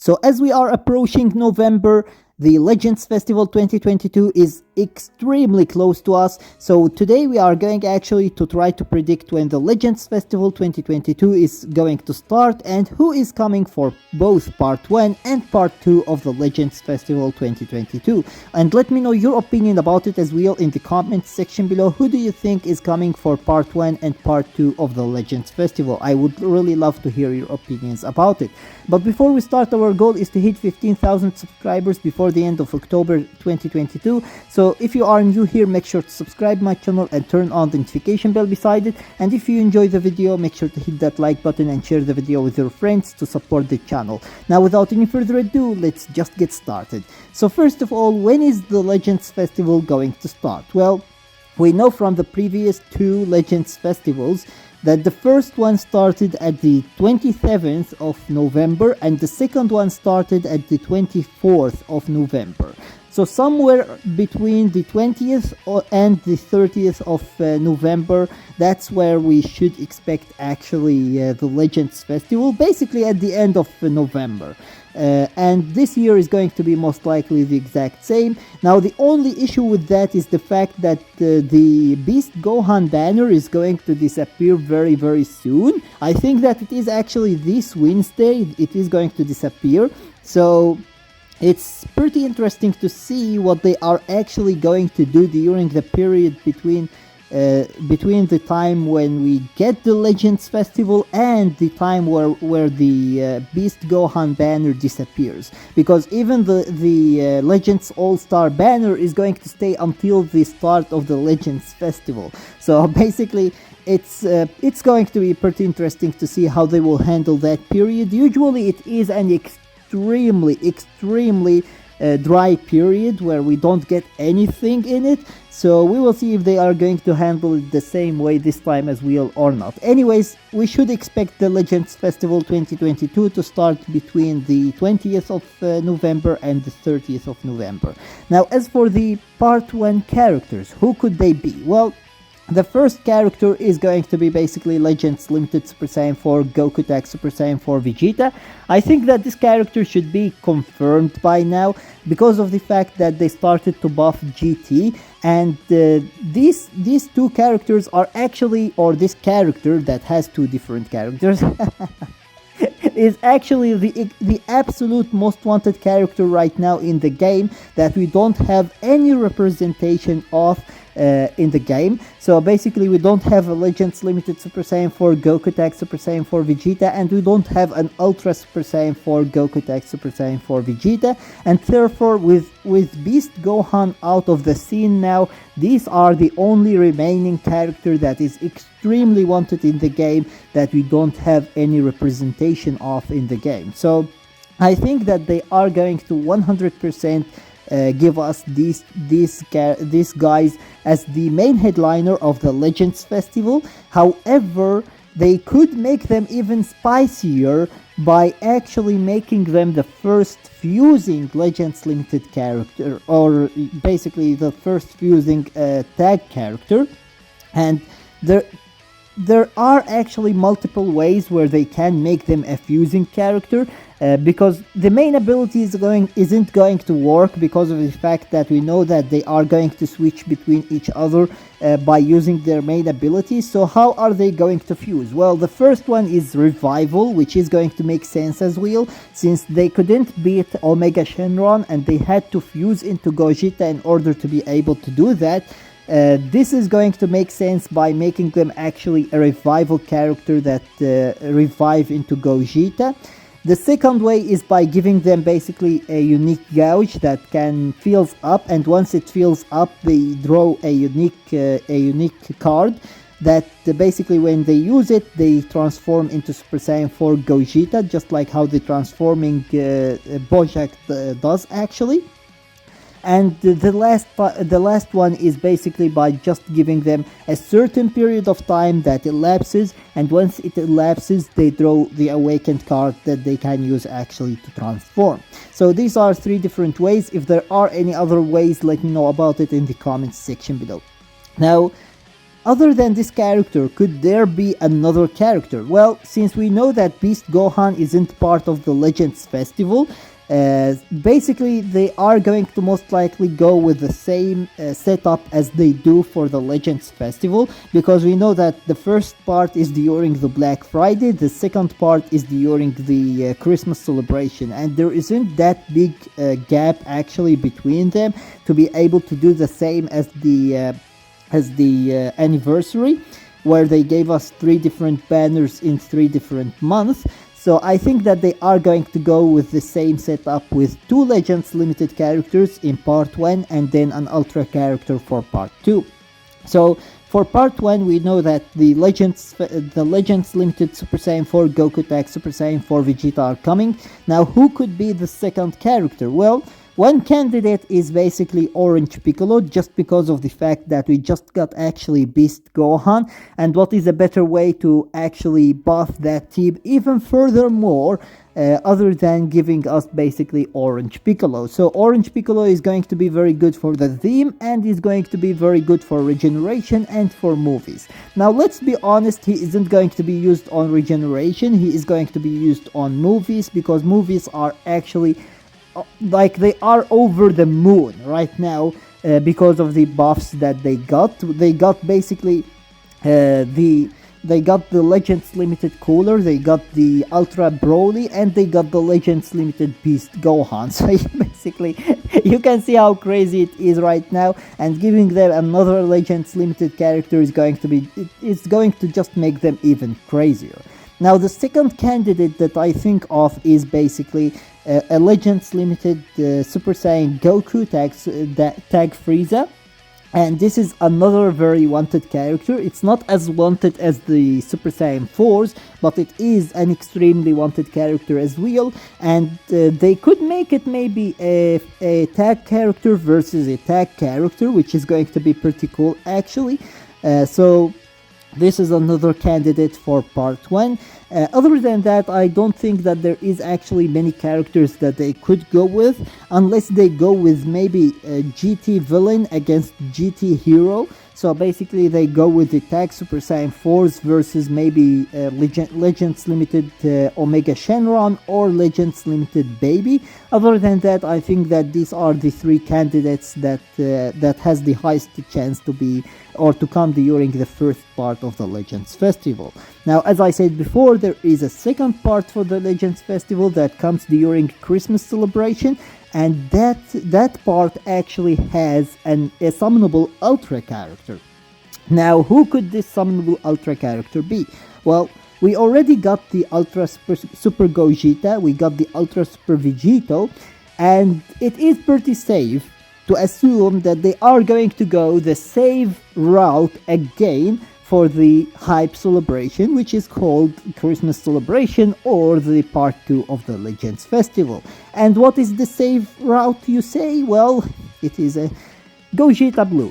So as we are approaching November, the Legends Festival 2022 is extremely close to us. So today we are going actually to try to predict when the Legends Festival 2022 is going to start and who is coming for both part 1 and part 2 of the Legends Festival 2022. And let me know your opinion about it as well in the comments section below. Who do you think is coming for part 1 and part 2 of the Legends Festival? I would really love to hear your opinions about it. But before we start, our goal is to hit 15,000 subscribers before the end of October 2022. So if you are new here, make sure to subscribe my channel and turn on the notification bell beside it. And if you enjoy the video, make sure to hit that like button and share the video with your friends to support the channel. Now without any further ado, let's just get started. So first of all, when is the Legends Festival going to start? Well, we know from the previous two Legends Festivals that the first one started at the 27th of November and the second one started at the 24th of November. So somewhere between the 20th and the 30th of November, that's where we should expect actually the Legends Festival, basically at the end of November. And this year is going to be most likely the exact same. Now the only issue with that is the fact that the Beast Gohan banner is going to disappear very soon. I think that it is actually this Wednesday it is going to disappear. So it's pretty interesting to see what they are actually going to do during the period between the time when we get the Legends Festival and the time where the Beast Gohan banner disappears, because even the Legends All-Star banner is going to stay until the start of the Legends Festival. So basically it's going to be pretty interesting to see how they will handle that period. Usually it is an extremely dry period where we don't get anything in it, so we will see if they are going to handle it the same way this time as well or not. Anyways, we should expect the Legends Festival 2022 to start between the 20th of November and the 30th of November. Now as for the part 1 characters, who could they be? Well, the first character is going to be basically Legends Limited Super Saiyan 4 Goku Tag Super Saiyan 4 Vegeta. I think that this character should be confirmed by now because of the fact that they started to buff GT, and these two characters are actually, or this character that has two different characters is actually the absolute most wanted character right now in the game that we don't have any representation of in the game. So basically we don't have a Legends Limited Super Saiyan 4 Goku Tag Super Saiyan 4 Vegeta, and we don't have an Ultra Super Saiyan 4 Goku Tag Super Saiyan 4 Vegeta, and therefore with Beast Gohan out of the scene now, these are the only remaining character that is extremely wanted in the game that we don't have any representation of in the game. So I think that they are going to 100% give us these guys as the main headliner of the Legends Festival. However, they could make them even spicier by actually making them the first fusing Legends Limited character, or basically the first fusing tag character. And there are actually multiple ways where they can make them a fusing character, because the main ability isn't going to work because of the fact that we know that they are going to switch between each other by using their main abilities. So how are they going to fuse? Well, the first one is Revival, which is going to make sense as well, since they couldn't beat Omega Shenron and they had to fuse into Gogeta in order to be able to do that. This is going to make sense by making them actually a revival character that revive into Gogeta. The second way is by giving them basically a unique gouge that can fills up, and once it fills up they draw a unique card that basically when they use it they transform into Super Saiyan 4 Gogeta, just like how the transforming Bojack does actually. And the last one is basically by just giving them a certain period of time that elapses, and once it elapses they draw the awakened card that they can use actually to transform. So these are three different ways. If there are any other ways, let me know about it in the comments section below. Now other than this character, could there be another character? Well, since we know that Beast Gohan isn't part of the Legends Festival, basically they are going to most likely go with the same setup as they do for the Legends Festival, because we know that the first part is during the Black Friday, the second part is during the Christmas celebration, and there isn't that big gap actually between them to be able to do the same as the anniversary, where they gave us 3 different banners in 3 different months. So I think that they are going to go with the same setup with 2 Legends Limited characters in part 1 and then an Ultra character for part 2. So for part 1 we know that the Legends Limited Super Saiyan 4, Goku Tag Super Saiyan 4 Vegeta are coming. Now who could be the second character? Well, one candidate is basically Orange Piccolo, just because of the fact that we just got actually Beast Gohan, and what is a better way to actually buff that team even furthermore other than giving us basically Orange Piccolo. So Orange Piccolo is going to be very good for the theme and is going to be very good for regeneration and for movies. Now let's be honest, he isn't going to be used on regeneration, he is going to be used on movies, because movies are actually like they are over the moon right now because of the buffs that they got. They got basically they got the Legends Limited Cooler, they got the Ultra Broly, and they got the Legends Limited Beast Gohan. So basically you can see how crazy it is right now, and giving them another Legends Limited character is going to be, it's going to just make them even crazier. Now the second candidate that I think of is basically a Legends Limited Super Saiyan Goku Tag Frieza, and this is another very wanted character. It's not as wanted as the Super Saiyan 4s, but it is an extremely wanted character as well, and they could make it maybe a tag character versus a tag character, which is going to be pretty cool actually. So this is another candidate for part 1. Other than that, I don't think that there is actually many characters that they could go with, unless they go with maybe a GT villain against GT hero. So basically they go with the Tag Super Saiyan 4s versus maybe Legends Limited Omega Shenron or Legends Limited Baby. Other than that, I think that these are the 3 candidates that has the highest chance to be or to come during the first part of the Legends Festival. Now, as I said before, there is a second part for the Legends Festival that comes during Christmas celebration, and that part actually has a summonable Ultra character. Now, who could this summonable Ultra character be? Well, we already got the Ultra Super Gogeta, we got the Ultra Super Vegito, and it is pretty safe to assume that they are going to go the save route again for the hype celebration, which is called Christmas Celebration or the part 2 of the Legends Festival. And what is the save route, you say? Well, it is a Gogeta Blue.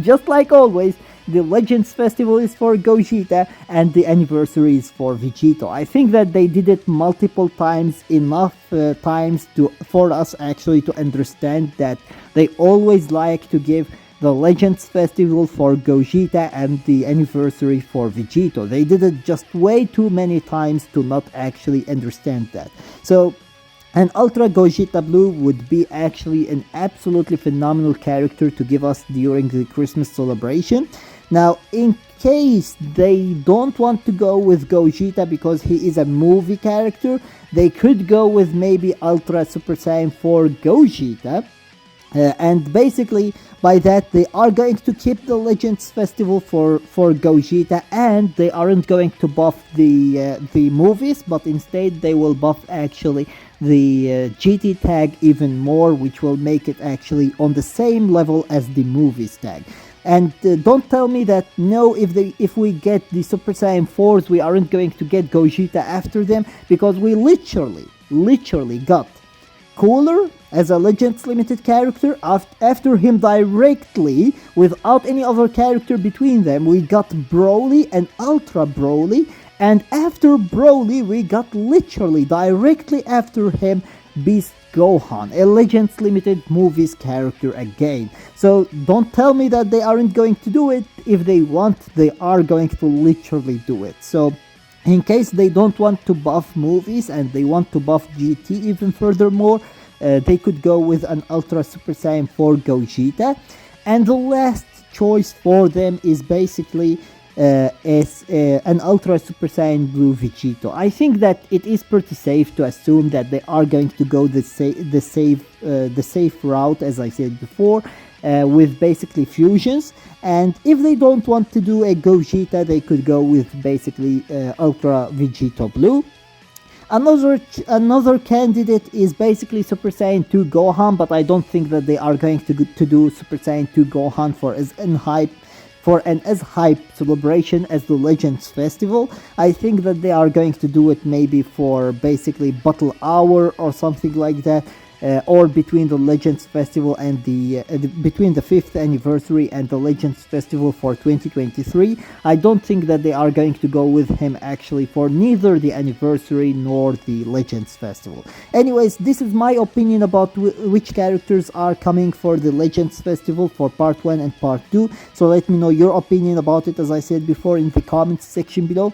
Just like always, the Legends Festival is for Gogeta and the anniversary is for Vegito. I think that they did it multiple times, enough times for us actually to understand that they always like to give the Legends Festival for Gogeta and the anniversary for Vegito. They did it just way too many times to not actually understand that. So an Ultra Gogeta Blue would be actually an absolutely phenomenal character to give us during the Christmas celebration. Now, in case they don't want to go with Gogeta because he is a movie character, they could go with maybe Ultra Super Saiyan 4 Gogeta. And basically by that they are going to keep the Legends Festival for Gogeta, and they aren't going to buff the movies, but instead they will buff actually the GT tag even more, which will make it actually on the same level as the movies tag. And don't tell me that no, if we get the Super Saiyan 4s we aren't going to get Gogeta after them, because we literally got Cooler as a Legends Limited character. After him directly, without any other character between them, we got Broly and Ultra Broly, and after Broly we got literally directly after him Beast Gohan, a Legends Limited Movies character again. So don't tell me that they aren't going to do it. If they want, they are going to literally do it. So in case they don't want to buff movies and they want to buff GT even furthermore, they could go with an Ultra Super Saiyan 4 Gogeta. And the last choice for them is basically an Ultra Super Saiyan Blue Vegito. I think that it is pretty safe to assume that they are going to go the safe route, as I said before, with basically fusions. And if they don't want to do a Gogeta, they could go with basically Ultra Vegito Blue. Another candidate is basically Super Saiyan 2 Gohan, but I don't think that they are going to do Super Saiyan 2 Gohan for an as hype celebration as the Legends Festival. I think that they are going to do it maybe for basically Battle Hour or something like that, or between the Legends Festival and between the 5th anniversary and the Legends Festival for 2023. I don't think that they are going to go with him actually for neither the anniversary nor the Legends Festival. Anyways, this is my opinion about which characters are coming for the Legends Festival for part 1 and part 2. So let me know your opinion about it, as I said before, in the comments section below.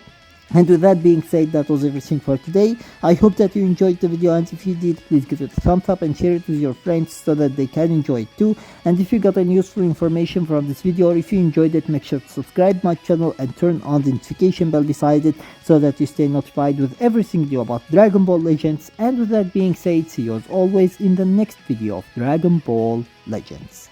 And with that being said, that was everything for today. I hope that you enjoyed the video, and if you did, please give it a thumbs up and share it with your friends so that they can enjoy it too. And if you got any useful information from this video, or if you enjoyed it, make sure to subscribe my channel and turn on the notification bell beside it so that you stay notified with everything new about Dragon Ball Legends. And with that being said, see you as always in the next video of Dragon Ball Legends.